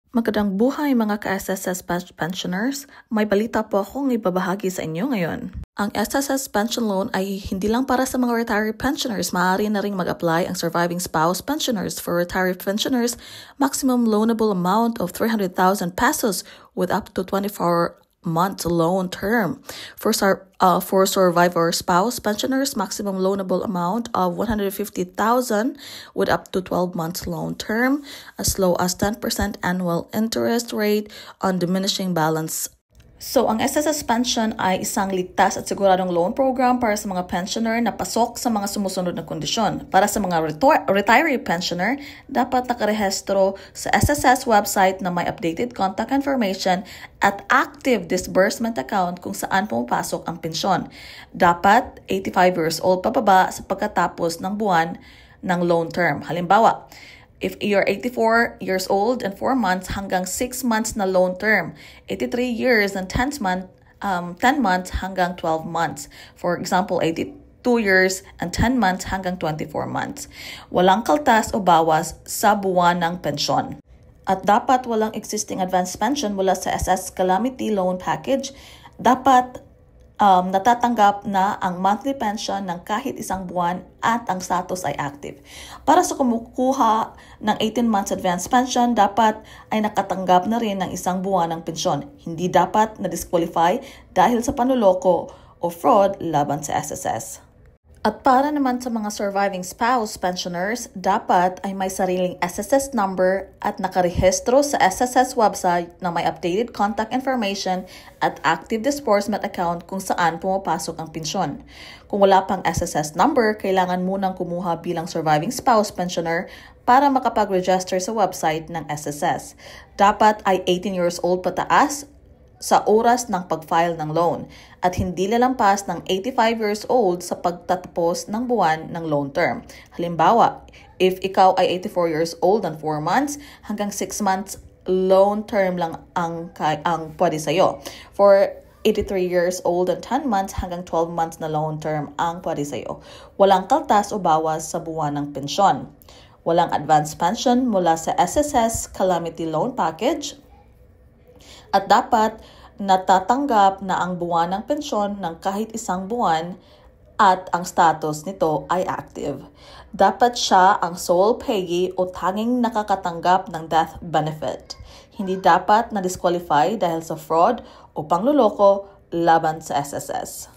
Magandang buhay mga ka-SSS pensioners. May balita po akong ibabahagi sa inyo ngayon. Ang SSS pension loan ay hindi lang para sa mga retiree pensioners. Maaari na ring mag-apply ang surviving spouse pensioners. For retiree pensioners, maximum loanable amount of 300,000 pesos with up to 24-month loan term. For survivor spouse pensioners, maximum loanable amount of 150,000 with up to 12 months loan term, as low as 10% annual interest rate on diminishing balance. So, ang SSS pension ay isang ligtas at siguradong loan program para sa mga pensioner na pasok sa mga sumusunod na kondisyon. Para sa mga retiree pensioner, dapat nakarehistro sa SSS website na may updated contact information at active disbursement account kung saan pumapasok ang pensyon. Dapat 85 years old pababa sa pagkatapos ng buwan ng loan term. Halimbawa, if you're 84 years old and 4 months hanggang 6 months na loan term, 83 years and 10 months hanggang 12 months. For example, 82 years and 10 months hanggang 24 months. Walang kaltas o bawas sa buwan ng pensyon. At dapat walang existing advance pension mula sa SS Calamity Loan Package. Dapat natatanggap na ang monthly pension ng kahit isang buwan at ang status ay active. Para sa kumukuha ng 18 months advance pension, dapat ay nakatanggap na rin ng isang buwan ng pensyon. Hindi dapat na-disqualify dahil sa panloloko o fraud laban sa SSS. At para naman sa mga surviving spouse pensioners, dapat ay may sariling SSS number at nakarehistro sa SSS website na may updated contact information at active disbursement account kung saan pumapasok ang pensyon. Kung wala pang SSS number, kailangan munang kumuha bilang surviving spouse pensioner para makapag-register sa website ng SSS. Dapat ay 18 years old pataas sa oras ng pag-file ng loan at hindi lalampas ng 85 years old sa pagtatapos ng buwan ng loan term. Halimbawa, if ikaw ay 84 years old and 4 months hanggang 6 months loan term lang ang pwede sa'yo. For 83 years old and 10 months hanggang 12 months na loan term ang pwede sa'yo. Walang kaltas o bawas sa buwan ng pensyon. Walang advance pension mula sa SSS Calamity Loan Package. At dapat natatanggap na ang buwan ng pensyon ng kahit isang buwan at ang status nito ay active. Dapat siya ang sole payee o tanging nakakatanggap ng death benefit. Hindi dapat na-disqualify dahil sa fraud o pangloloko laban sa SSS.